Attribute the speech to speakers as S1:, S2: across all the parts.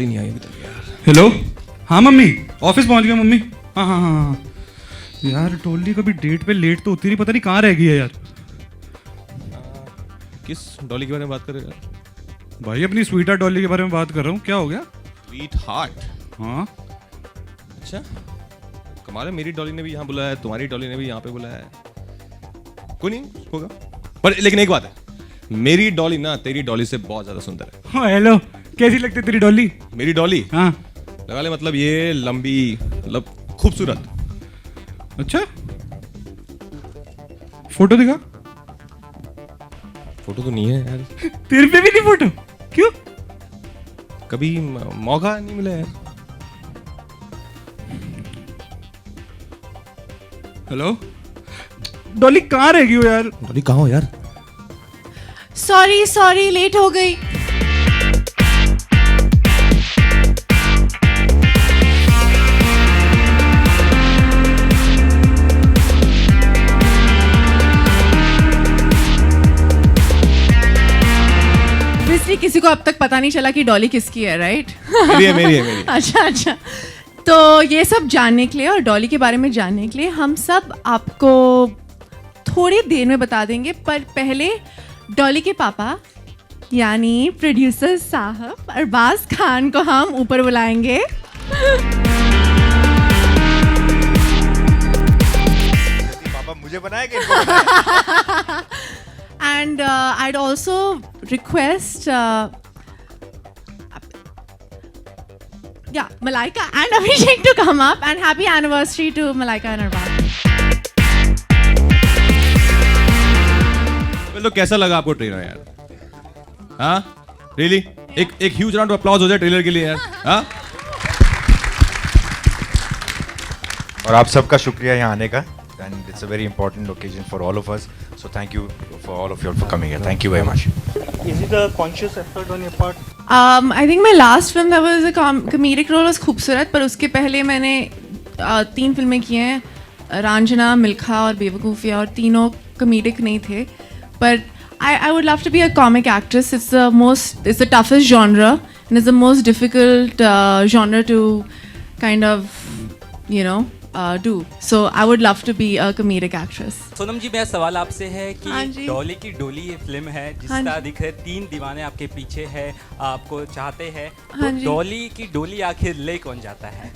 S1: नहीं आई अभी तक यार।
S2: हेलो, हाँ मम्मी, ऑफिस पहुंच गया मम्मी। हाँ हाँ हाँ हाँ यार, डॉली कभी डेट पे लेट तो होती नहीं, पता नहीं कहाँ रह गई है यार।
S1: किस डॉली के बारे में बात कर रहे हो यार?
S2: भाई अपनी स्वीट हार्ट डॉली के बारे में बात कर रहा हूँ। क्या हो गया?
S1: Sweet heart?
S2: हाँ
S1: अच्छा, कमाल है, मेरी डॉली ने भी यहाँ बुलाया है, तुम्हारी डॉली ने भी यहाँ पे बुलाया है। कोई नहीं होगा, पर लेकिन एक बात है, मेरी डॉली ना तेरी डॉली से बहुत ज्यादा सुंदर है।
S2: हाँ हेलो, कैसी लगती है तेरी डॉली?
S1: मेरी डॉली
S2: हाँ
S1: लगा ले, मतलब ये लंबी, मतलब खूबसूरत।
S2: अच्छा, फोटो दिखा।
S1: फोटो तो नहीं है यार।
S2: तेरे पे भी नहीं फोटो? क्यों?
S1: कभी मौका नहीं मिला यार।
S2: हेलो डॉली, कहाँ रह गई हो यार?
S1: डॉली कहाँ हो यार?
S3: सॉरी लेट हो गई। किसी को अब तक पता नहीं चला कि डॉली किसकी है, राइट?
S1: मेरी है।
S3: अच्छा, तो ये सब जानने के लिए और डॉली के बारे में जानने के लिए हम सब आपको थोड़ी देर में बता देंगे, पर पहले डॉली के पापा यानी प्रोड्यूसर साहब अरबाज खान को हम ऊपर बुलाएंगे।
S4: पापा मुझे बनाएंगे।
S3: And I'd also request Malaika and Abhishek to come up, and happy anniversary to Malaika and Arbaaz.
S1: तो कैसा लगा आपको ट्रेलर यार? हाँ रियली, एक ह्यूज राउंड ऑफ अप्लॉज हो जाए ट्रेलर के लिए यार। हाँ,
S4: और आप सबका शुक्रिया यहाँ आने का, and it's a very important occasion for all of us, so thank you for all of you for coming here. Thank you very much.
S5: Is it a conscious effort on your part?
S3: I think my last film that was a comedic role was खूबसूरत, पर उसके पहले मैंने 3 फिल्में की हैं, रांझना, मिल्खा और बेवकूफ़िया, और तीनों comedic नहीं थे। पर I would love to be a comic actress. It's the toughest genre, and it's the most difficult genre to kind of, do. So I would love to be a comedic actress.
S6: Sonam जी, मेरा सवाल आपसे है
S3: हाँ
S6: कि
S3: जी।
S6: डॉली की डोली ये film है
S3: हाँ
S6: जिसका
S3: जी।
S6: दिख है 3 दीवाने आपके पीछे है, आपको चाहते हैं,
S3: हाँ
S6: तो
S3: जी।
S6: डॉली की डोली आखिर ले कौन जाता है?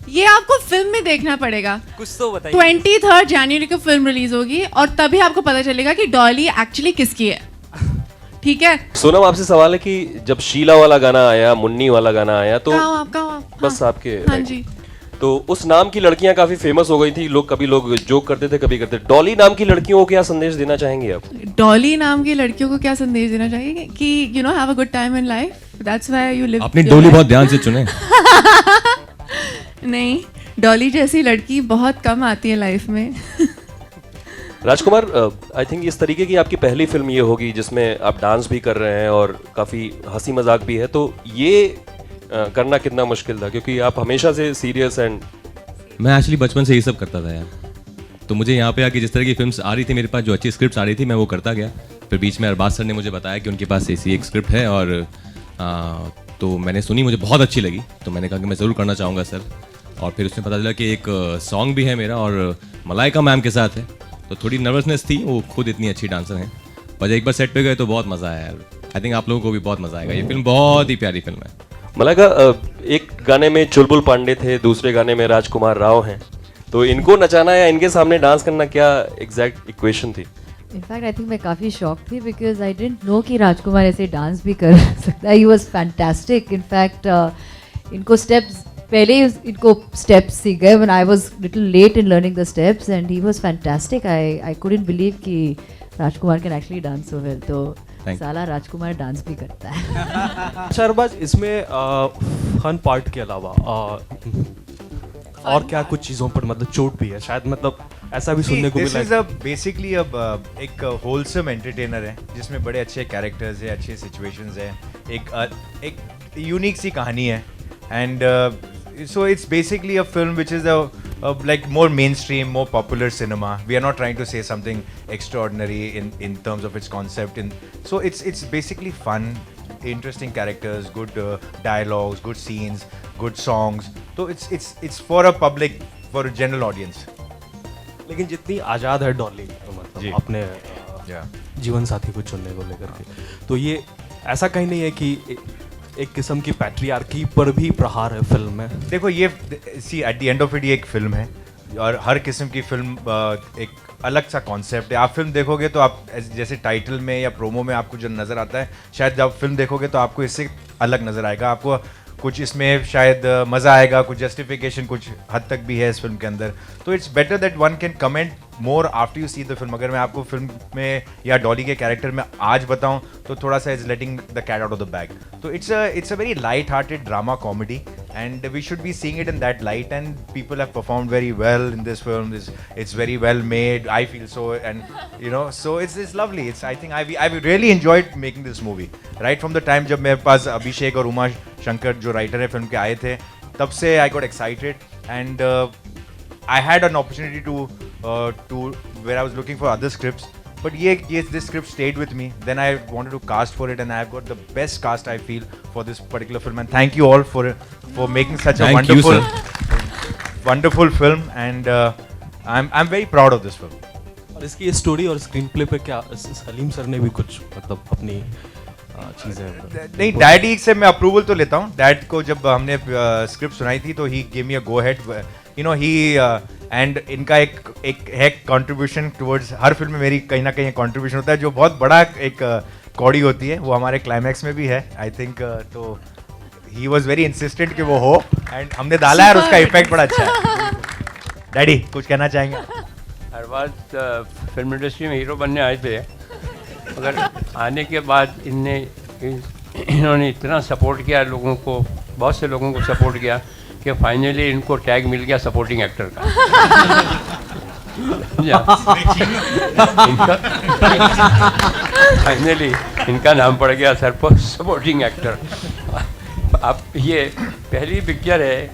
S3: ये आपको फिल्म में देखना पड़ेगा।
S6: कुछ तो बताइए।
S3: 23 जनवरी को फिल्म रिलीज होगी और तभी आपको पता चलेगा कि डॉली एक्चुअली किसकी है। ठीक है?
S7: सोनम, आपसे सवाल है कि जब शीला वाला गाना आया, मुन्नी वाला गाना आया, तो
S3: कहाँ आप?
S7: बस आपके
S3: हाँ जी।
S7: तो उस नाम की लड़कियां काफी फेमस हो गई थी, कभी लोग जोक करते थे, कभी करते। डॉली नाम की लड़कियों को क्या संदेश देना चाहेंगे आप?
S3: डॉली नाम की लड़कियों को क्या संदेश देना चाहिए कि have a good time in life, that's why you live.
S1: अपनी डोली बहुत ध्यान से चुने।
S3: नहीं, डॉली जैसी लड़की बहुत कम आती है लाइफ में।
S7: राजकुमार, आई थिंक इस तरीके की आपकी पहली फिल्म ये होगी जिसमें आप डांस भी कर रहे हैं और काफी हंसी मजाक भी है, तो ये करना कितना मुश्किल था, क्योंकि आप हमेशा से सीरियस एंड।
S1: मैं एक्चुअली बचपन से यही सब करता था यार, तो मुझे यहाँ पे आके जिस तरह की फिल्म्स आ रही थी मेरे पास, जो अच्छी स्क्रिप्ट्स आ रही थी, मैं वो करता गया। फिर बीच में अरबाज सर ने मुझे बताया कि उनके पास ऐसी एक स्क्रिप्ट है, और तो मैंने सुनी, मुझे बहुत अच्छी लगी, तो मैंने कहा कि मैं ज़रूर करना चाहूँगा सर। और फिर उसमें पता चला कि एक सॉन्ग भी है मेरा और मलाइका मैम के साथ है, तो थोड़ी नर्वसनेस थी, वो खुद इतनी अच्छी डांसर हैं, पर एक बार सेट पे गए तो बहुत मज़ा आया यार। आई थिंक आप लोगों को भी बहुत मज़ा आएगा, ये फिल्म बहुत ही प्यारी फिल्म है।
S7: मलाइका, एक गाने में चुलबुल पांडे थे, दूसरे गाने में राजकुमार राव हैं, तो इनको नचाना या इनके सामने डांस करना, क्या एग्जैक्ट इक्वेशन थी?
S8: इनफैक्ट आई थिंक मैं काफ़ी शॉक थी, बिकॉज आई डिडंट नो कि राजकुमार ऐसे डांस भी कर सकता है। He was fantastic. इनफैक्ट इनको स्टेप्स पहले ही इनको स्टेप्स सीख गए when I was little late in learning the steps, and he was fantastic. I couldn't believe कि Rajkumar can actually dance so well. तो साला राजकुमार डांस भी करता है।
S5: अच्छा अरबाज, इसमें फन पार्ट के अलावा और क्या कुछ चीज़ों पर मतलब चोट भी है शायद, मतलब ऐसा भी सुनने को मिला है?
S4: बेसिकली अब एक होलसम एंटरटेनर है जिसमें बड़े अच्छे कैरेक्टर्स हैं, अच्छे सिचुएशंस हैं, एक यूनिक सी कहानी है, and so it's basically a film which is a like more mainstream, more popular cinema. We are not trying to say something extraordinary in terms of its concept, so it's basically fun, interesting characters, good dialogues, good scenes, good songs. So it's for a public, for a general audience.
S5: लेकिन जितनी आज़ाद है डॉली
S4: जी।
S5: मतलब अपने
S4: Yeah.
S5: जीवन साथी को चुनने को लेकर के, तो ये ऐसा कहीं नहीं है कि एक किस्म की पैट्रियार्की पर भी प्रहार है फिल्म में?
S4: देखो ये see at the end of it ये एक फिल्म है और हर किस्म की फिल्म एक अलग सा कॉन्सेप्ट है. आप फिल्म देखोगे तो आप जैसे टाइटल में या प्रोमो में आपको जो नज़र आता है, शायद जब फिल्म देखोगे तो आपको इससे अलग नज़र आएगा. आपको कुछ इसमें शायद मज़ा आएगा, कुछ जस्टिफिकेशन कुछ हद तक भी है इस फिल्म के अंदर. तो it's better that one can comment more after you see the film. अगर मैं आपको फिल्म में या डॉली के कैरेक्टर में आज बताऊं तो थोड़ा सा is letting the cat out of the bag. तो it's a very light hearted drama comedy and we should be seeing it in that light, and people have performed very well in this film. It's very well made, I feel so, and you know, so it's lovely. I think I've really enjoyed making this movie right from the time जब मेरे पास अभिषेक और उमा शंकर जो writer है film के आए थे, तब से I got excited, and I had an opportunity to where I was looking for other scripts. But this script stayed with me. Then I wanted to cast for it, and I have got the best cast I feel for this particular film. And thank you all for making such a
S1: Thank you,
S4: wonderful film. And I'm very proud of this film.
S5: और इसकी story और screen play पे क्या Salim sir ने भी कुछ मतलब अपनी चीज़ें?
S4: नहीं, डैडी से मैं अप्रूवल तो लेता हूँ. डैड को जब हमने स्क्रिप्ट सुनाई थी तो he give me a go ahead. You know he and इनका एक है कंट्रीब्यूशन टुवर्ड्स हर फिल्म में. मेरी कहीं ना कहीं कंट्रीब्यूशन होता है जो बहुत बड़ा एक कौड़ी होती है. वो हमारे क्लाइमैक्स में भी है आई थिंक. तो ही वॉज वेरी इंसिस्टेंट कि वो हो, एंड हमने डाला है और उसका इफेक्ट बड़ा अच्छा है. डैडी कुछ कहना चाहेंगे?
S9: अरबाज फिल्म इंडस्ट्री में हीरो बनने आए थे, मगर आने के बाद इन्होंने इतना सपोर्ट किया लोगों को, बहुत से लोगों को सपोर्ट किया कि फाइनली इनको टैग मिल गया सपोर्टिंग एक्टर का. फाइनली इनका नाम पड़ गया सर पर सपोर्टिंग एक्टर. अब ये पहली पिक्चर है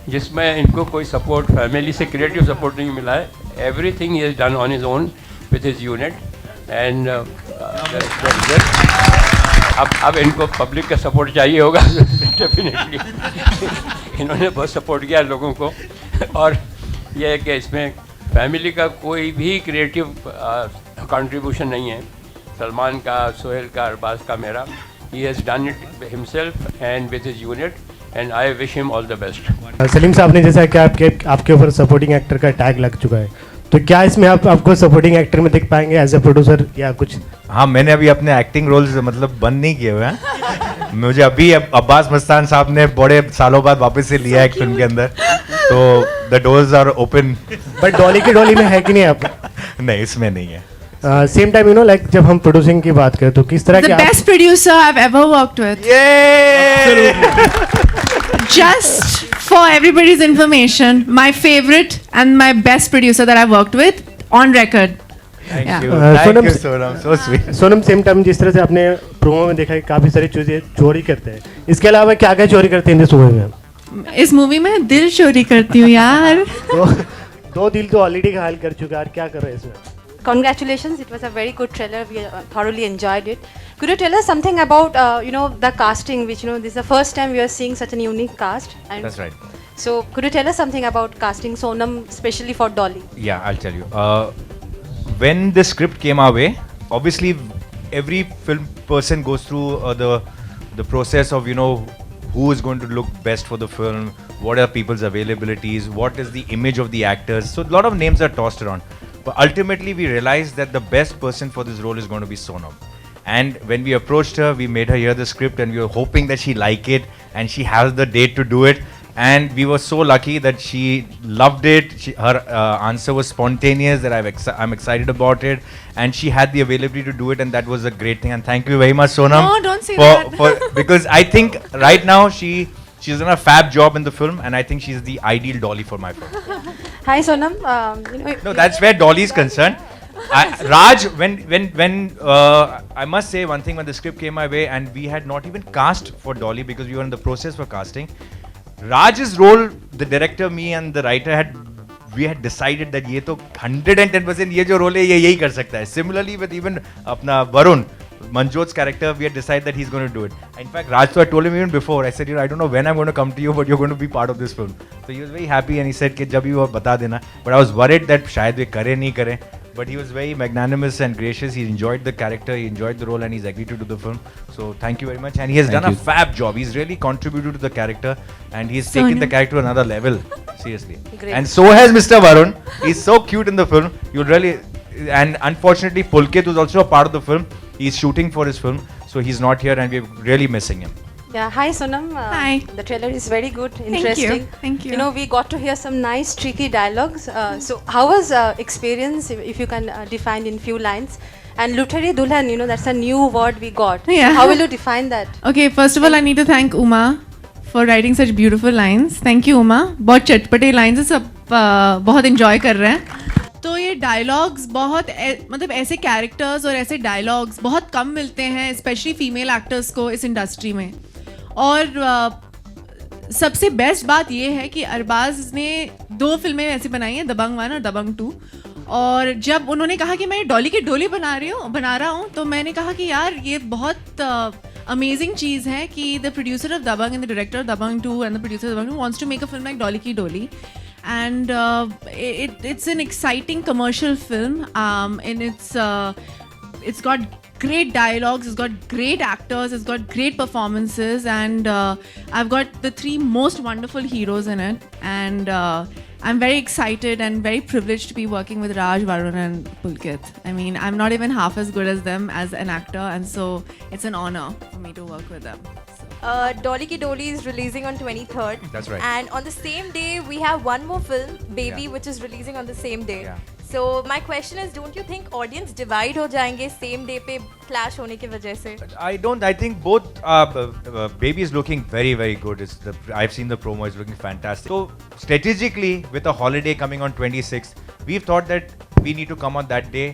S9: जिसमें इनको कोई सपोर्ट फैमिली से क्रिएटिव सपोर्ट नहीं मिला है. Everything is done on his own with his unit, and अब इनको पब्लिक का सपोर्ट चाहिए होगा डेफिनेटली. इन्होंने बहुत सपोर्ट किया लोगों को, और यह है कि इसमें फैमिली का कोई भी क्रिएटिव कंट्रीब्यूशन नहीं है. सलमान का, सोहेल का, अरबाज का, मेरा. He has done it himself and with his unit, and I wish him all the best.
S10: Salim साहब ने जैसा कि आपके ऊपर सपोर्टिंग एक्टर का टैग लग चुका है, तो क्या इसमें आपको सपोर्टिंग एक्टर में देख पाएंगे एज ए प्रोड्यूसर या कुछ?
S4: हाँ, मैंने अभी अपने एक्टिंग रोल्स मतलब बंद नहीं किए हुए हैं. मुझे अभी अब्बास मस्तान साहब ने बड़े सालों बाद वापस से लिया एक फिल्म के अंदर, तो the doors are open.
S10: But Dolly में है कि नहीं आपका?
S4: नहीं, इसमें नहीं है.
S10: Same time you know like जब हम प्रोड्यूसिंग की बात करें तो किस तरह
S3: The
S10: के
S3: best producer I've ever worked with. Just for everybody's information, my favorite and my best producer that I've worked with on record.
S4: Thank
S3: Yeah.
S4: you. Thank
S10: Sonam-
S4: you, Sonam. So sweet.
S10: Sonam same time जिस तरह से आपने promo में देखा है काफी सारी चीजें चोरी करते हैं, इसके अलावा क्या क्या चोरी करते हैं इस मूवी में?
S3: इस मूवी में दिल चोरी करती हूँ यार.
S10: तो दो दिल तो ऑलरेडी घायल कर चुका है, क्या कर रहे हैं इसमें?
S11: Congratulations, it was a very good trailer. We thoroughly enjoyed it. Could you tell us something about the casting, which this is the first time we are seeing such a unique cast? And
S4: That's right.
S11: so could you tell us something about casting Sonam, especially for Dolly?
S4: Yeah, I'll tell you. When the script came our way, obviously every film person goes through the process of who is going to look best for the film, what are people's availabilities, what is the image of the actors. So a lot of names are tossed around, but ultimately we realized that the best person for this role is going to be Sonam. And when we approached her, we made her hear the script, and we were hoping that she like it and she has the date to do it. And we were so lucky that she loved it. Her answer was spontaneous, that I'm excited about it, and she had the availability to do it, and that was a great thing. And thank you very much, Sonam.
S3: No, don't say that.
S4: Because I think right now she's done a fab job in the film, and I think she's the ideal Dolly for my film.
S11: Hi Sonam.
S4: No, that's where Dolly is concerned. Raj, when I must say one thing, when the script came my way and we had not even cast for Dolly because we were in the process for casting, Raj's role, the director, me and the writer we had decided that ये तो 110% ये जो role है ये यही कर सकता है. Similarly with even अपना Varun, Manjot's character, we had decided that he's going to do it. In fact, Raj, I told him even before, I said, I don't know when I'm going to come to you, but you're going to be part of this film. So he was very happy and he said कि जब भी वो बता देना. But I was worried that शायद वे करे नहीं करे. But he was very magnanimous and gracious. He enjoyed the character, he enjoyed the role, and he's agreed to do the film. So thank you very much. And he has done a fab job. He's really contributed to the character, and he's taken the character to another level. Seriously.
S11: Great.
S4: And so has Mr. Varun. He's so cute in the film. You'll really. And unfortunately, Pulkit was also a part of the film. He's shooting for his film, so he's not here, and we're really missing him.
S11: Yeah, hi Sonam.
S3: Hi.
S11: The trailer is very good, interesting.
S3: Thank you.
S11: You know, we got to hear some nice, tricky dialogues. So, how was experience, if you can define in few lines? And Luthari Dulhan, you know, that's a new word we got.
S3: Yeah.
S11: So how will you define that?
S3: Okay, first of all, I need to thank Uma for writing such beautiful lines. Thank you, Uma. बहुत चटपटे lines है, सब बहुत enjoy कर रहे हैं. तो ये dialogues बहुत मतलब ऐसे कैरेक्टर्स और ऐसे डायलॉग्स बहुत कम मिलते हैं, स्पेशली फीमेल एक्टर्स को इस इंडस्ट्री में. और सबसे बेस्ट बात ये है कि अरबाज ने 2 फिल्में ऐसी बनाई हैं, दबंग 1 और दबंग 2. और जब उन्होंने कहा कि मैं डॉली की डोली बना रहा हूँ, तो मैंने कहा कि यार ये बहुत अमेजिंग चीज़ है कि the producer of Dabangg and the director of Dabangg 2 and the producer of Dabangg 2 wants to make a film like Dolly की Doli. And it's an exciting commercial film, and it's got great dialogues, it's got great actors, it's got great performances, and I've got the 3 most wonderful heroes in it, and I'm very excited and very privileged to be working with Raj, Varun and Pulkit. I mean, I'm not even half as good as them as an actor, and so it's an honor for me to work with them.
S12: Dolly Ki Dolly is releasing on 23rd.
S4: That's right.
S12: And on the same day, we have one more film, Baby, which is releasing on the same day.
S4: Yeah.
S12: So my question is, don't you think audience divide हो जाएंगे same day पे clash होने की वजह से?
S4: I don't. I think both. Baby is looking very, very good. I've seen the promo. It's looking fantastic. So strategically, with a holiday coming on 26th, we've thought that we need to come on that day.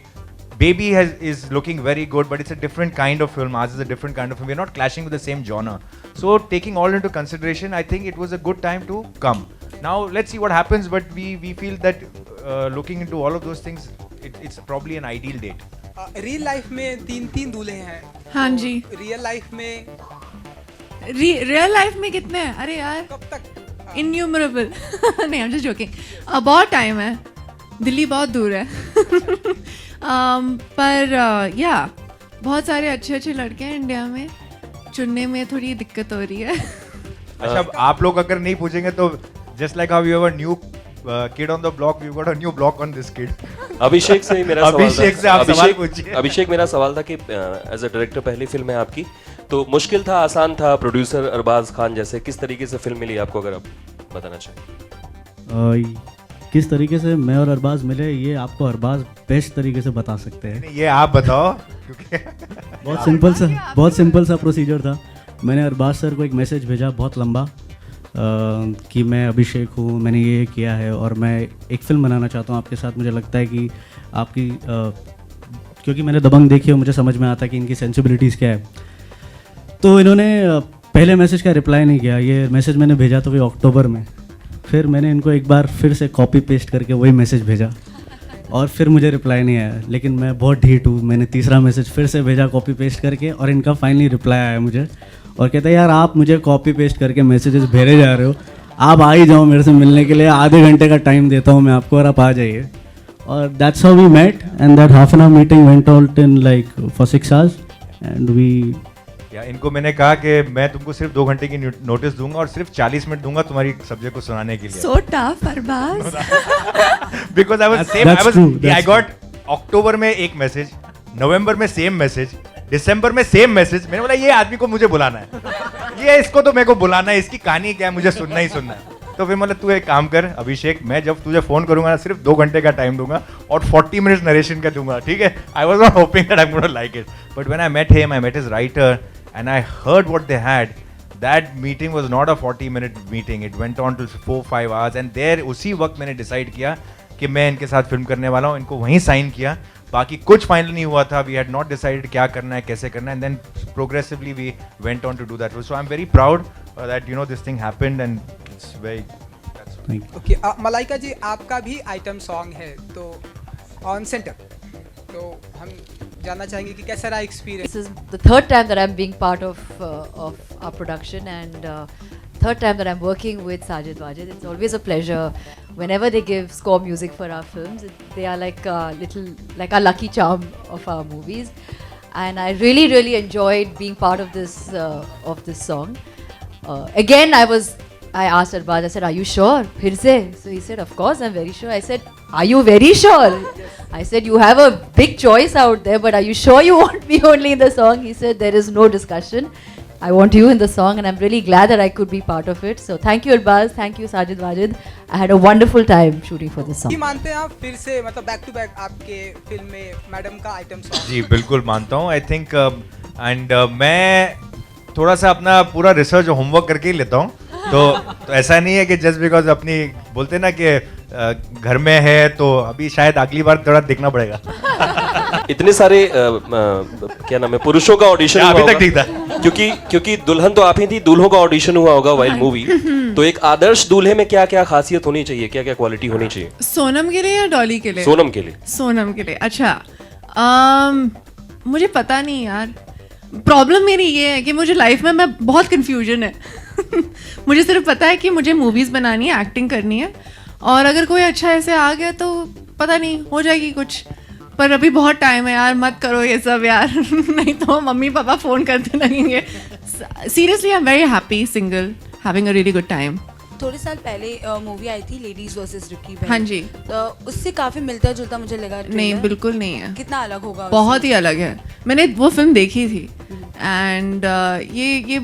S4: Baby is looking very good, but it's a different kind of film. Ours is a different kind of film. We're not clashing with the same genre. So taking all into consideration, I think it was a good time to come. Now let's see what happens, but we feel that looking into all of those things, it's probably an ideal date.
S13: Real life में 3 दूल्हे हैं.
S3: हाँ जी.
S13: Real life में
S3: real life में कितने हैं? अरे यार
S13: कब तक?
S3: इन्यूमरेबल. नहीं, I'm just joking. बहुत टाइम है, दिल्ली बहुत दूर है. पर या बहुत सारे अच्छे लड़के हैं इंडिया में, चुनने में थोड़ी दिक्कत हो रही है.
S4: अच्छा, आप लोग अगर नहीं पूछेंगे तो just like how you have a new kid on the block, we've got a new block on this kid.
S7: अभिषेक से मेरा सवाल था.
S4: अभिषेक से आप सवाल पूछिए.
S7: अभिषेक, मेरा सवाल था कि एज अ डायरेक्टर पहली फिल्म है आपकी, तो मुश्किल था, आसान था? प्रोड्यूसर अरबाज खान जैसे, किस तरीके से फिल्म मिली आपको, अगर आप बताना चाहें?
S14: किस तरीके से मैं और अरबाज मिले, ये आपको अरबाज बेस्ट तरीके से बता सकते हैं.
S4: ये आप बताओ.
S14: बहुत सिंपल सा प्रोसीजर था. मैंने अरबाज सर को एक मैसेज भेजा बहुत लंबा कि मैं अभिषेक हूँ, मैंने ये किया है और मैं एक फ़िल्म बनाना चाहता हूँ आपके साथ. मुझे लगता है कि आपकी क्योंकि मैंने दबंग देखी और मुझे समझ में आता है कि इनकी सेंसिबिलिटीज़ क्या है. तो इन्होंने पहले मैसेज का रिप्लाई नहीं किया. ये मैसेज मैंने भेजा तो वही अक्टूबर में. फिर मैंने इनको एक बार फिर से कॉपी पेस्ट करके वही मैसेज भेजा और फिर मुझे रिप्लाई नहीं आया. लेकिन मैं बहुत ढीठ हूँ, मैंने तीसरा मैसेज फिर से भेजा कॉपी पेस्ट करके और इनका फाइनली रिप्लाई आया मुझे और कहता है यार आप मुझे कॉपी पेस्ट करके मैसेजेस भेजे जा रहे हो, आप आ ही जाओ मेरे से मिलने के लिए, आधे घंटे का टाइम देता हूँ मैं आपको और आप आ जाइए. और that's how we met and that half an hour meeting went out in like for 6 hours and we.
S4: इनको मैंने कहा कि मैं तुमको सिर्फ 2 घंटे की नोटिस दूंगा और सिर्फ 40 मिनट दूंगा तुम्हारी सब्जेक्ट को सुनाने के लिए.
S3: So tough, Arbaaz.
S4: Because I got अक्टूबर में एक मैसेज, नवंबर में सेम मैसेज, दिसंबर में सेम मैसेज. मैंने बोला ये आदमी को मुझे बुलाना है, ये इसको तो मेरे को बुलाना है, इसकी कहानी क्या है मुझे सुनना ही सुनना है. तो फिर मतलब तू एक काम कर अभिषेक, मैं जब तुझे फोन करूंगा ना सिर्फ 2 घंटे का टाइम दूंगा और 40 मिनट्स नरेशन का दूंगा, ठीक है. I was not hoping that I am gonna like it, but when I met him, I met his writer and I heard what they had. That meeting was not a 40-minute meeting. It went on to 4-5 hours and there उसी वक्त मैंने decide किया कि मैं इनके साथ film करने वाला हूँ. इनको वहीं साइन किया, बाकी कुछ फाइनल नहीं हुआ था. We had not decided क्या करना है, कैसे करना है, and then progressively we went on to do that. So I'm very proud that this thing happened and it's very.
S13: Okay, Malaika जी आपका भी आइटम सॉन्ग है तो ऑन सेंटर, तो हम जानना चाहेंगे कि कैसा रहा experience?
S8: This is the third time that I'm being part of our production and third time that I'm working with Sajid Wajid. It's always a pleasure. Whenever they give score music for our films, they are like like a lucky charm of our movies. And I really enjoyed being part of this song. Again, I asked Arbaz, I said, "Are you sure?" फिर से. So he said, "Of course, I'm very sure." I said, "Are you very sure?" I said, "You have a big choice out there, but are you sure you want me only in the song?" He said, "There is no discussion. I want you in the song," and I'm really glad that I could be part of it. So thank you Arbaz, thank you Sajid Wajid. I had a wonderful time shooting for this song.
S13: कि मानते हैं आप फिर से मतलब back to back आपके film में madam का आइटम सॉन्ग?
S4: जी बिल्कुल मानता हूँ. आई थिंक एंड मैं थोड़ा सा अपना पूरा रिसर्च होमवर्क करके ही लेता हूँ. तो ऐसा नहीं है कि जस्ट बिकॉज अपनी बोलते ना कि घर में है तो अभी शायद अगली बार थोड़ा देखना पड़ेगा.
S7: इतने सारे क्या नाम है पुरुषों का ऑडिशन हुआ
S4: अभी
S7: होगा
S4: तक ठीक था
S7: क्योंकि दुल्हन तो आप ही थी, दूल्हों का ऑडिशन हुआ होगा वाइल मूवी. तो एक आदर्श दूल्हे में क्या क्या खासियत होनी चाहिए, क्या क्या क्वालिटी होनी चाहिए?
S3: सोनम के लिए या डॉली के लिए?
S7: सोनम के लिए.
S3: सोनम के लिए. अच्छा मुझे पता नहीं यार. प्रॉब्लम मेरी ये है कि मुझे लाइफ में मैं बहुत कंफ्यूजन है. मुझे सिर्फ पता है कि मुझे मूवीज़ बनानी है, एक्टिंग करनी है, और अगर कोई अच्छा ऐसे आ गया तो पता नहीं हो जाएगी कुछ. पर अभी बहुत टाइम है यार, मत करो ये सब यार. नहीं तो मम्मी पापा फ़ोन करते लगेंगे. Seriously I am very happy single, having a really good time.
S15: थोड़े साल पहले मूवी आई थी लेडीज वर्सेस रिकी भाई.
S3: हाँ जी.
S15: तो उससे काफी मिलता जुलता मुझे लगा.
S3: नहीं बिल्कुल नहीं है.
S15: कितना अलग होगा?
S3: बहुत ही अलग है. मैंने वो फिल्म देखी थी एंड ये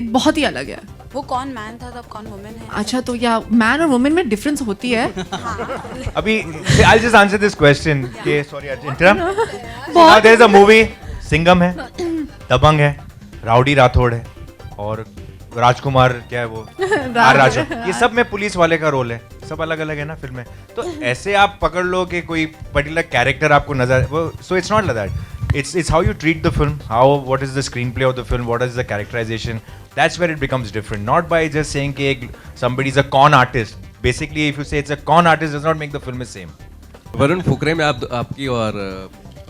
S3: बहुत ही अलग है.
S15: वो कौन मैन था तब, कौन वुमेन है?
S3: अच्छा तो या मैन और वुमेन में डिफरेंस होती है.
S4: अभी I'll just answer this question. कि sorry interrupt. Now there is a movie. Singham है, दबंग है, राउडी राठौड़ है और राजकुमार क्या है वो राजा. ये सब में पुलिस वाले का रोल है. सब अलग अलग है ना फिल्म में. तो ऐसे आप पकड़ लो कि कोई पर्टिकुलर कैरेक्टर आपको नजर वो. So it's not like that. It's how you treat the film, what is the screenplay of the film, what is the characterization. That's where it becomes different. Not by just saying कि somebody is a con artist. Basically, if you say it's a con artist, does not make the film the same.
S1: Varun Fukrey में आपकी और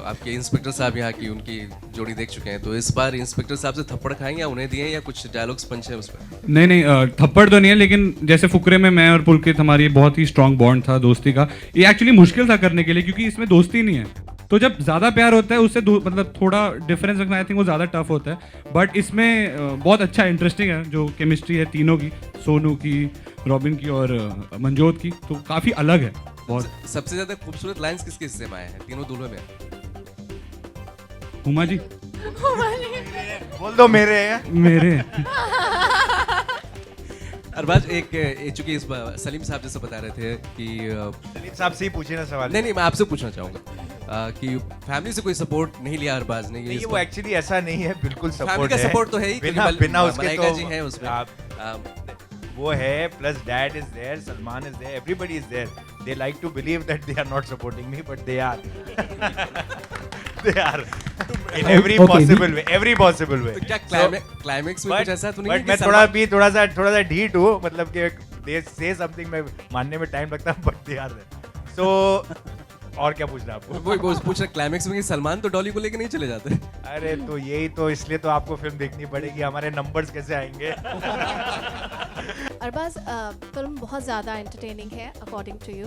S1: आपके inspector साहब यहाँ की उनकी जोड़ी देख चुके हैं, तो इस बार इंस्पेक्टर साहब से थप्पड़ खाएंगे या उन्हें दिए या कुछ डायलॉग्स पंच है उस पर?
S2: नहीं थप्पड़ तो नहीं है, लेकिन जैसे फुकरे में मैं और पुलकित हमारी बहुत ही स्ट्रांग बॉन्ड था दोस्ती का. ये एक्चुअली मुश्किल था करने के लिए क्योंकि इसमें दोस्ती नहीं है. तो जब ज़्यादा प्यार होता है उससे मतलब थोड़ा डिफरेंस रखना आई थिंक वो ज़्यादा टफ होता है. बट इसमें बहुत अच्छा इंटरेस्टिंग है जो केमिस्ट्री है तीनों की, सोनू की, रॉबिन की और मंजोत की, तो काफ़ी अलग है बहुत.
S1: सबसे ज़्यादा खूबसूरत लाइंस किसके हिस्से में आए हैं तीनों दूल्हों में?
S2: हुमा जी.
S4: बोल दो मेरे.
S1: अरबाज एक चूंकि इस सलीम साहब जैसे बता रहे थे कि
S4: सलीम साहब से ही पूछे ना सवाल.
S1: नहीं मैं आपसे पूछना चाहूँगा कि फैमिली से कोई सपोर्ट नहीं लिया अरबाज ने?
S4: ये वो एक्चुअली ऐसा नहीं है, बिल्कुल सपोर्ट
S1: है. सपोर्ट तो है ही,
S4: बिना उसके तो
S1: जी हैं उसमें.
S4: वो है, plus dad is there, Salman is there, everybody is there. They like to believe that they are not supporting me, but they are. They are in every possible way, every possible way.
S1: क्या climax में कुछ ऐसा तो नहीं है कि
S4: मैं थोड़ा सा ढीठ हूँ, मतलब कि they say something में मानने में टाइम लगता है, but they are there. So और क्या पूछना आपको?
S1: वो पूछ रहा क्लाइमेक्स में कि सलमान तो डॉली को लेके नहीं चले जाते.
S4: अरे तो यही तो, इसलिए तो आपको फिल्म देखनी पड़ेगी. हमारे नंबर्स कैसे आएंगे?
S16: अरबाज फिल्म बहुत ज़्यादा एंटरटेनिंग है अकॉर्डिंग टू यू,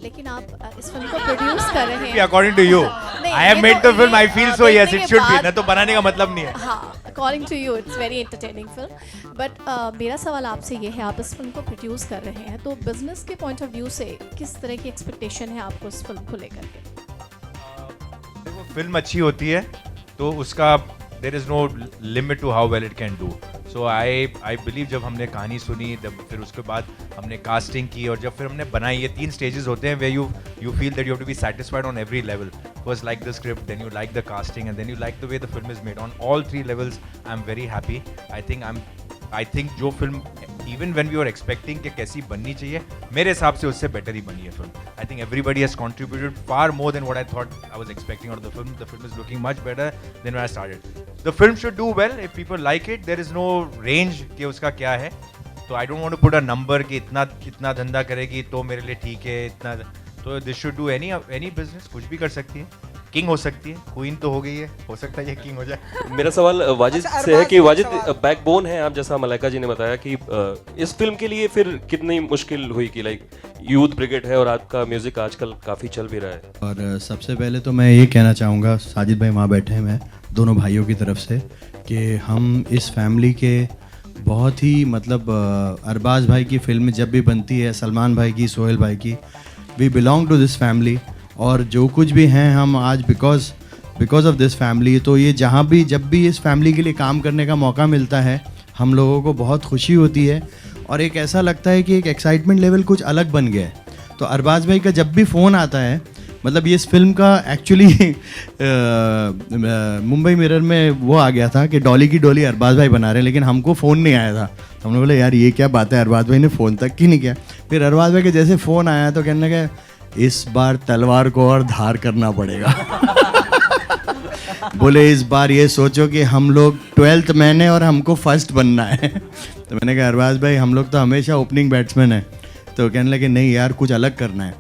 S16: लेकिन आप इस फिल्म को प्रोड्यूस कर रहे हैं.
S4: According to you I have made the film, I feel so yes it should be. ना तो बनाने का मतलब नहीं है.
S16: हाँ, according to you it's very entertaining film. But मेरा सवाल आपसे ये है, आप इस फिल्म को प्रोड्यूस कर रहे हैं तो बिजनेस के पॉइंट ऑफ व्यू से किस तरह की एक्सपेक्टेशन है आपको इस फिल्म को लेकर के?
S4: देखो फिल्म अच्छी होती है तो उसका there is no limit to how well it can do. So I believe जब हमने कहानी सुनी, फिर उसके बाद हमने कास्टिंग की और जब फिर हमने बनाई, ये 3 स्टेजेस होते हैं where you feel that you have to be satisfied on every level. First like the script, then you like the casting, and then you like the way the film is made. On all 3 levels I'm very happy. I think जो film even when we were expecting कि कैसी बननी चाहिए, मेरे हिसाब से उससे better ही बनी है film. I think everybody has contributed far more than what I thought I was expecting out of the film. The film is looking much better than when I started. The film should do well if people like it. There is no range कि उसका क्या है. तो I don't want to put a number कि इतना धंधा करेगी तो मेरे लिए ठीक है, इतना. तो this should do any business, कुछ भी कर सकती है. किंग हो सकती है, क्वीन तो हो गई है, हो सकता है ये किंग हो जाए।
S7: मेरा सवाल वाजिद
S13: अच्छा,
S7: से है
S13: अरबाज
S7: कि
S13: का
S7: वाजिद
S13: सवाल।
S7: बैकबोन है आप, जैसा मलाइका जी ने बताया कि इस फिल्म के लिए फिर कितनी मुश्किल हुई कि लाइक यूथ ब्रिगेड है और आपका म्यूजिक आजकल काफ़ी चल भी रहा है।
S17: और सबसे पहले तो मैं ये कहना चाहूँगा, साजिद भाई वहाँ बैठे हैं, मैं दोनों भाइयों की तरफ से, कि हम इस फैमिली के बहुत ही मतलब अरबाज भाई की फिल्म जब भी बनती है, सलमान भाई की, सोहेल भाई की, we belong to this family, और जो कुछ भी हैं हम आज बिकॉज ऑफ दिस फैमिली। तो ये जहाँ भी जब भी इस फैमिली के लिए काम करने का मौका मिलता है, हम लोगों को बहुत खुशी होती है और एक ऐसा लगता है कि एक एक्साइटमेंट लेवल कुछ अलग बन गया है। तो अरबाज भाई का जब भी फ़ोन आता है, मतलब ये इस फिल्म का एक्चुअली मुंबई मिरर में वो आ गया था कि डॉली की डोली अरबाज भाई बना रहे हैं, लेकिन हमको फ़ोन नहीं आया था। तो हमने बोला यार ये क्या बात है, अरबाज भाई ने फ़ोन तक ही नहीं किया। फिर अरबाज भाई के जैसे फ़ोन आया तो कहने लगे इस बार तलवार को और धार करना पड़ेगा। बोले इस बार ये सोचो कि हम लोग 12th मैन है और हमको फर्स्ट बनना है। तो मैंने कहा अरबाज भाई हम लोग तो हमेशा ओपनिंग बैट्समैन है। तो कहने लगे नहीं यार कुछ अलग करना है।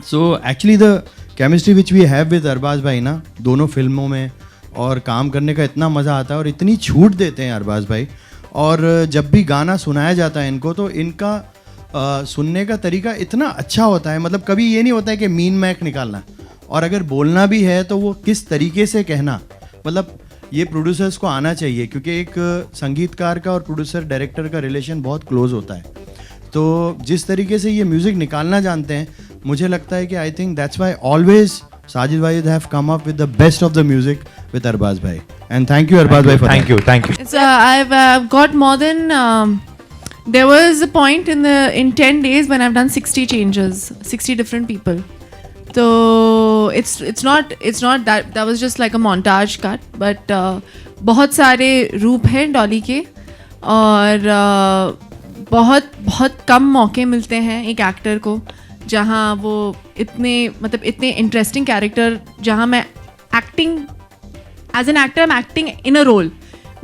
S17: So actually the chemistry which we have with Arbaaz भाई ना, दोनों फिल्मों में, और काम करने का इतना मज़ा आता है और इतनी छूट देते हैं अरबाज भाई। और जब भी गाना सुनाया जाता है इनको, तो इनका सुनने का तरीका इतना अच्छा होता है, मतलब कभी ये नहीं होता है कि मीन मैक निकालना, और अगर बोलना भी है तो वो किस तरीके से कहना, मतलब ये प्रोड्यूसर्स को आना चाहिए, क्योंकि एक संगीतकार का और प्रोड्यूसर डायरेक्टर का रिलेशन बहुत क्लोज होता है। तो जिस तरीके से ये म्यूज़िक निकालना जानते हैं, मुझे लगता है कि I think that's why always Sajid भाई have come up with the best of the music with Arbaaz भाई, एंड थैंक यू अरबाज भाई for
S4: thank you
S3: It's, I've got more than there was a point in 10 days when I've done 60 changes, 60 different people. So it's not that was just like a montage cut, but बहुत सारे रूप हैं डॉली के, और बहुत बहुत कम मौके मिलते हैं एक एक्टर को जहाँ वो इतने इंटरेस्टिंग कैरेक्टर, जहाँ मैं acting as an actor, I am acting in a role,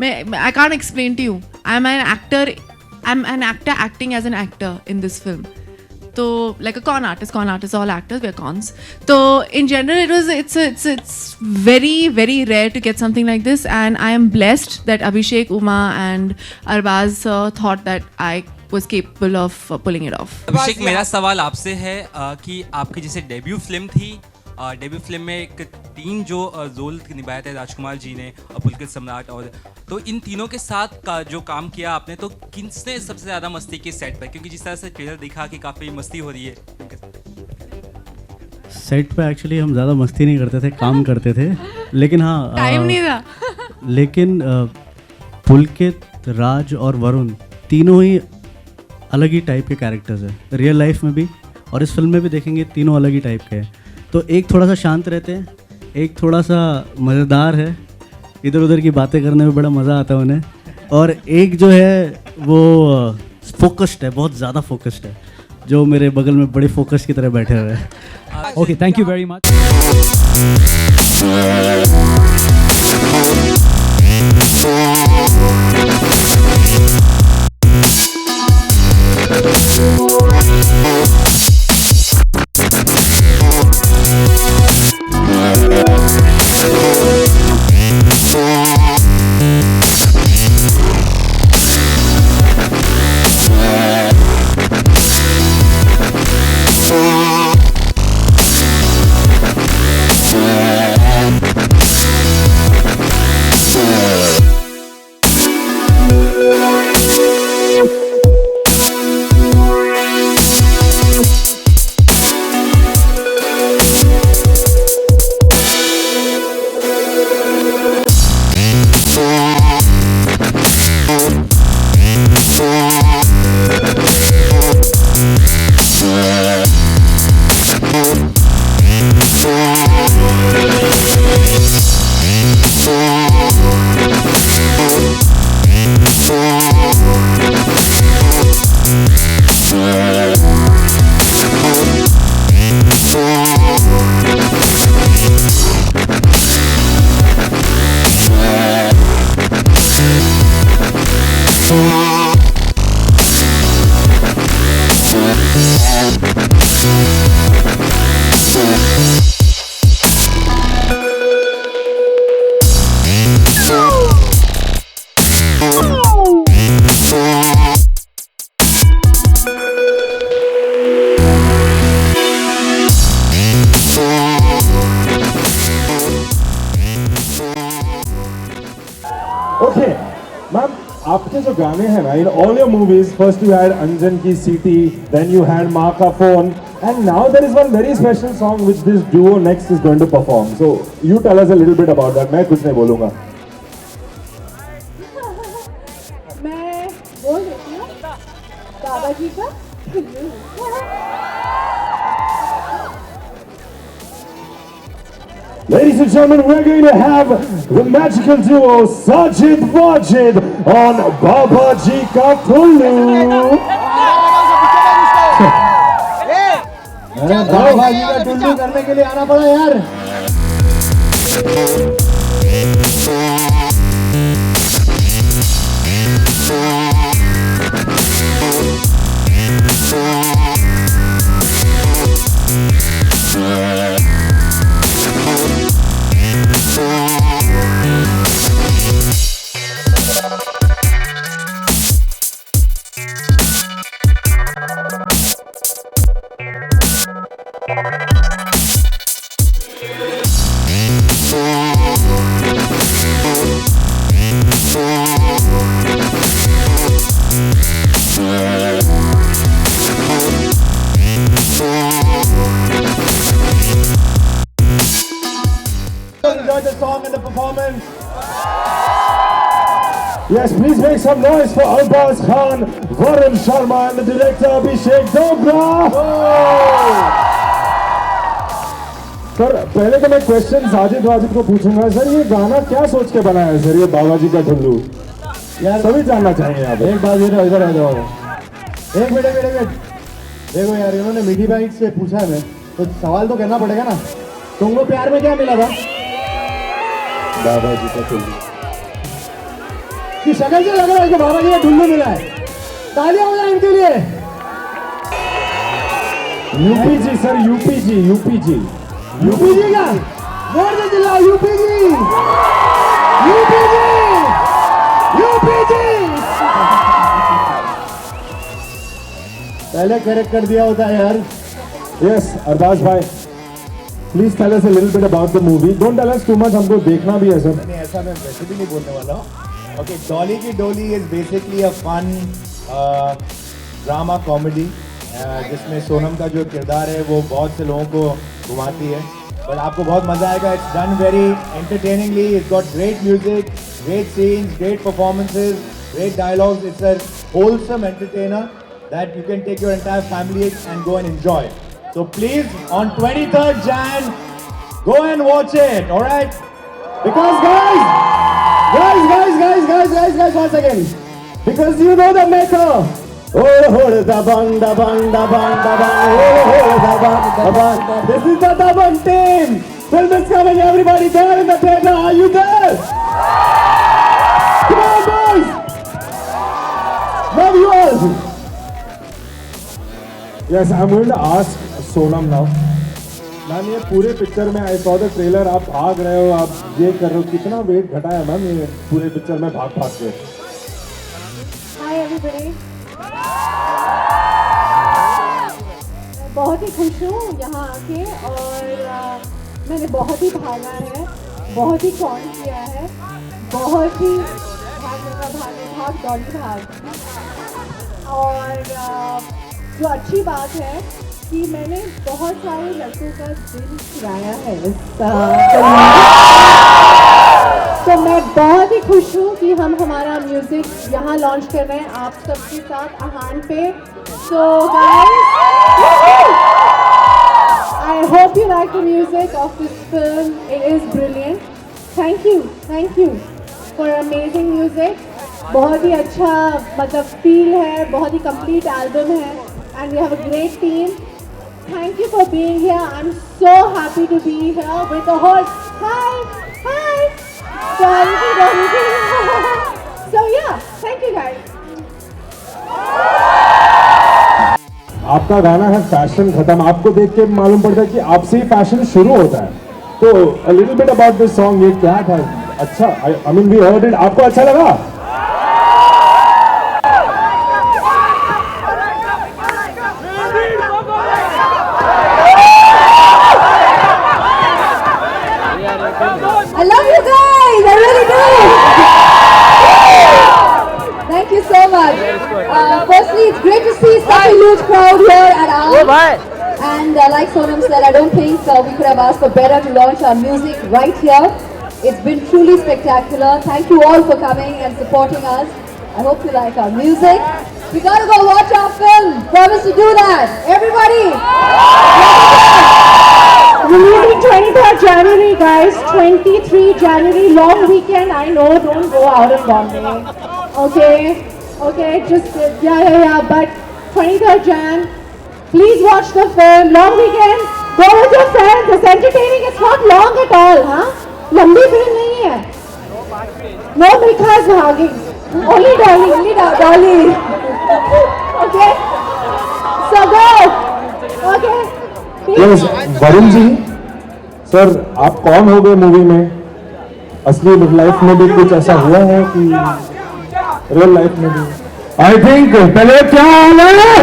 S3: I can't explain to you. I'm an actor acting as an actor in this film. So like a con artist, all actors, we're cons. So in general, it's very, very rare to get something like this, and I am blessed that Abhishek, Uma and Arbaz thought that I was capable of pulling it off.
S6: अभिषेक, मेरा सवाल आपसे है कि आपकी जैसे debut film थी, debut film में एक 3 जो रोल निभाया था राजकुमार जी ने और पुलकित सम्राट, और तो इन तीनों के साथ का जो काम किया आपने, तो किसने सबसे ज़्यादा मस्ती की सेट पर? क्योंकि जिस तरह से ट्रेलर दिखा कि काफ़ी मस्ती हो रही है
S14: सेट पे। एक्चुअली हम ज़्यादा मस्ती नहीं करते थे, काम करते थे, लेकिन हाँ
S3: टाइम नहीं था।
S14: लेकिन पुलकित, राज और वरुण तीनों ही अलग ही टाइप के कैरेक्टर्स हैं, रियल लाइफ में भी और इस फिल्म में भी देखेंगे तीनों अलग ही टाइप के हैं। तो एक थोड़ा सा शांत रहते हैं, एक थोड़ा सा मज़ेदार है, इधर उधर की बातें करने में बड़ा मज़ा आता है उन्हें, और एक जो है वो फोकस्ड है, बहुत ज़्यादा फोकस्ड है, जो मेरे बगल में बड़े फोकस की तरह बैठे हुए हैं।
S18: Okay, thank you very much. गाने हैं ना, in all your movies, first you had Anjan Ki Siti, then you had Maa Ka Phone, and now there is one very special song which this duo next is going to perform. So you tell us a little bit about that. मैं कुछ नहीं बोलूँगा.
S19: मैं बोल देती हूँ बाबा जी का.
S18: Ladies and gentlemen, we're going to have the magical duo Sajid Wajid on Baba Ji Ka Tullu.
S20: अरे बाबा जी का टुल्लू करने के लिए आना पड़ा यार. Enjoy the song and the performance.
S18: Yes, please make some noise for Arbaz Khan, Varun Sharma and the director Abhishek Dogra. Sir पहले तो मैं क्वेश्चन साजिद वाजिद को पूछूंगा. सर ये गाना क्या सोच के बनाया है सर, ये बाबा जी का ठुल्लू? यार सभी जानना चाहेंगे आप.
S20: एक बात इधर इधर आ जाओ. एक मिनट देखो यार, इन्होंने मीठी बाइट से पूछा है मैं, तो सवाल तो करना पड़ेगा ना. तुमको प्यार में क्या मिला था?
S18: बाबा जी का ठुल्लू.
S20: कि शक्ल से लग रहा है कि बाबा जी का ठुल्लू मिला है. तालियां हो जाए इनके लिए.
S18: यूपी जी सर, यूपी जी
S20: का जोर से चिल्लाओ. यूपी जी. पहले करेक्ट कर दिया होता है यार.
S18: Yes, अरबाज भाई, please tell us a little bit about the movie. Don't tell us too much, हमको देखना भी है सर.
S20: नहीं ऐसा मैं वैसे भी नहीं बोलने वाला हूँ. Okay, डॉली की डोली is basically a fun drama comedy जिसमें सोनम का जो किरदार है वो बहुत से लोगों को घुमाती है. बट आपको बहुत मजा आएगा. It's done very entertainingly. It's got great music, great scenes, great performances, great dialogues. It's a wholesome entertainer that you can take your entire family and go and enjoy. So please, on 23rd Jan, go and watch it, all right? Because guys, once again, because you know the maker. Oh, da bang, da bang, da bang, da bang, oh, da bang, da bang. This is the Dabang team. Film is coming, everybody there in the theater. Are you there? Come on, boys. Love you all.
S18: Yes, I'm going to ask Sonam now. Ma'am ये पूरे picture में I saw the trailer, आप भाग रहे हो, आप ये कर रहे हो, कितना वेट घटाया मैम ये पूरे पिक्चर में भाग के?
S19: Hi everybody. बहुत ही खुश हूँ यहाँ आके, और मैंने बहुत ही भागा है, बहुत ही कॉन किया है, बहुत ही भाग दौड़ी भाग. और जो अच्छी बात है कि मैंने बहुत सारे लड़कों का दिल चुराया है इस तो मैं बहुत ही खुश हूँ कि हम हमारा म्यूजिक यहाँ लॉन्च कर रहे हैं आप सबके साथ आहान पे. So guys, I hope you like the music of this film. It is brilliant. Thank you for amazing music. बहुत ही अच्छा मतलब फील है, बहुत ही कंप्लीट एल्बम है, and we have a great team. Thank you for being here. I'm so happy to be here with the whole hi Dolly. So yeah, thank you guys.
S18: आपका गाना है fashion खत्म. आपको देख के मालूम पड़ता है कि आपसे ही फैशन शुरू होता है. तो a little bit about this song. ये क्या था? अच्छा, I mean we heard it. आपको अच्छा लगा?
S19: I love you guys. I really do. Thank you so great to see such a huge crowd here at AHAN. And like Sonam said, I don't think we could have asked for better to launch our music right here. It's been truly spectacular. Thank you all for coming and supporting us. I hope you like our music. We gotta go watch our film. Promise to do that. Everybody!
S18: Releasing 23rd January, guys. 23 January, long weekend. I know, don't go out of Bombay. Okay, just, yeah. But 23rd Jan, please watch the film. Long weekend, go with your friends. It's entertaining. It's not long at all, huh? Lambi film nahi hai. No Milkha is bhaging. Only Dolly. Okay? So go. Okay?
S21: Yes, Varun ji sir आप कौन हो गए movie में? असली life में भी कुछ ऐसा हुआ है कि रियल लाइफ में भी? आई थिंक पहले क्या हाल है?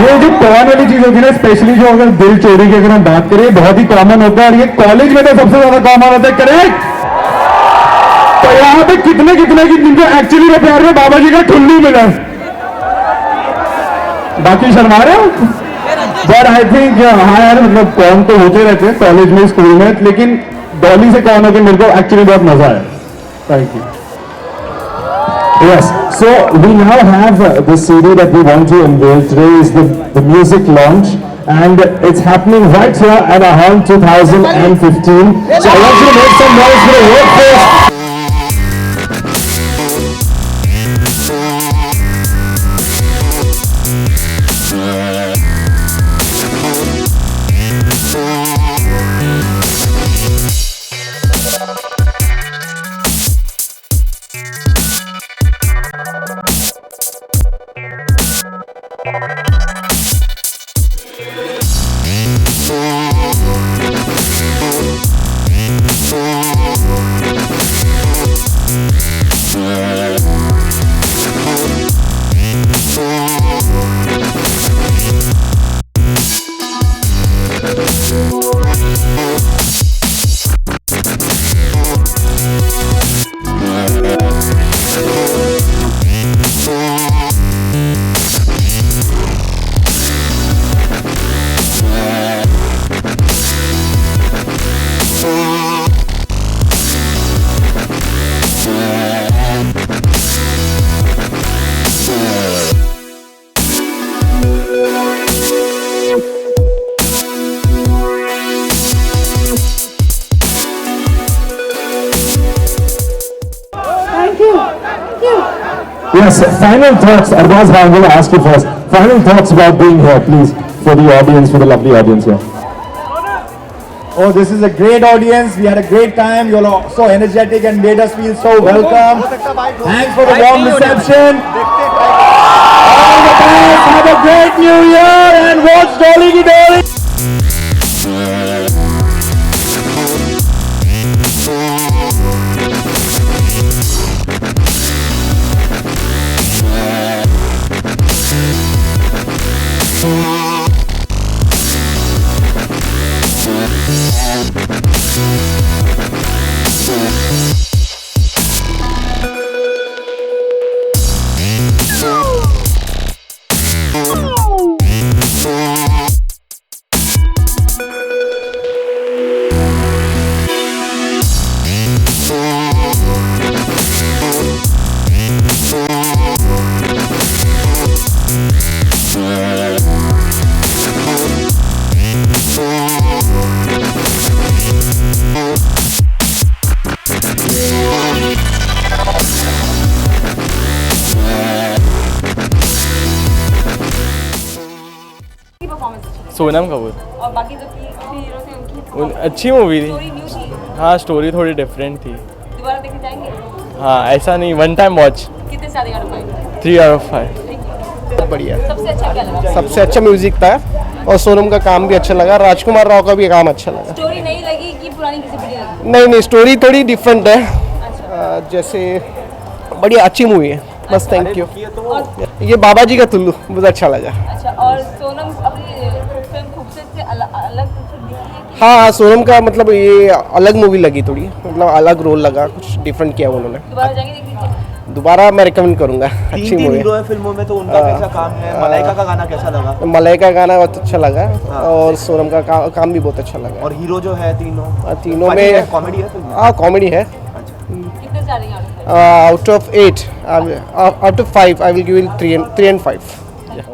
S21: ये जो कॉमन वाली चीज होती है ना, स्पेशली जो अगर दिल चोरी की अगर हम बात करें, बहुत ही कॉमन होता है और ये कॉलेज में तो सबसे ज्यादा कॉमन होता है, करेक्ट? तो यहाँ पे कितने की जिनको एक्चुअली में प्यार में बाबा जी का ठुल्लू मिला, बाकी शर्मा रहे हो? बट आई थिंक हाँ यार, मतलब कौन तो होते रहते हैं कॉलेज में, स्कूल में, लेकिन डॉली से कौन होकर मेरे को एक्चुअली बहुत मजा आया. Thank you. Yes, so we now have the CD that we want to unveil today is the music launch, and it's happening right here at AHAN 2015. So I want you to make some noise for the workforce. Yes, final thoughts. Arbaz, I'm going to ask you first. Final thoughts about being here, please, for the audience, for the lovely audience here.
S20: Oh, this is a great audience. We had a great time. You're all so energetic and made us feel so welcome. Thanks for the warm reception. All the best. Have a great New Year and watch Dolly Ki Dolly.
S22: Sonam Kapoor
S12: और बाकी जो hero थे उनकी
S22: अच्छी movie थी. हाँ, story थोड़ी different थी.
S12: दोबारा देखने जाएंगे?
S22: हाँ, ऐसा नहीं, वन टाइम वॉच.
S12: कितने से आउट ऑफ 5?
S22: 3 out of 5.
S23: बढ़िया.
S12: सबसे अच्छा क्या लगा?
S23: सबसे अच्छा म्यूजिक था और सोनम का काम भी अच्छा लगा. राजकुमार राव का भी काम अच्छा लगा.
S12: स्टोरी नहीं लगी कि पुरानी किसी बढ़िया लगी?
S23: नहीं, स्टोरी थोड़ी डिफरेंट है. जैसे बढ़िया, अच्छी मूवी है. बस थैंक यू. ये बाबा जी का टुल्लू बहुत अच्छा लगा.
S12: अच्छा, और सोनम अपनी फिल्म खूबसूरत से अलग दिखी है कि?
S23: हाँ, सोनम का मतलब ये अलग मूवी लगी थोड़ी, मतलब अलग रोल लगा, कुछ डिफरेंट किया उन्होंने.
S12: दोबारा जाएंगे देखने?
S23: दोबारा मैं रिकमेंड करूंगा, अच्छी
S5: तीन
S23: मूवी
S5: हीरो है फिल्मों में, तो उनका कैसा काम है? मलाइका का गाना कैसा लगा?
S23: मलाइका का गाना बहुत अच्छा लगा और सोनम का काम भी बहुत अच्छा लगा।
S5: और हीरो जो है तीनों
S23: तीनों
S5: funny है,
S23: में
S5: कॉमेडी है फिल्म में?
S23: हाँ कॉमेडी है। Out of 8, out of 5 I will give it 3 and 5।
S9: Yeah.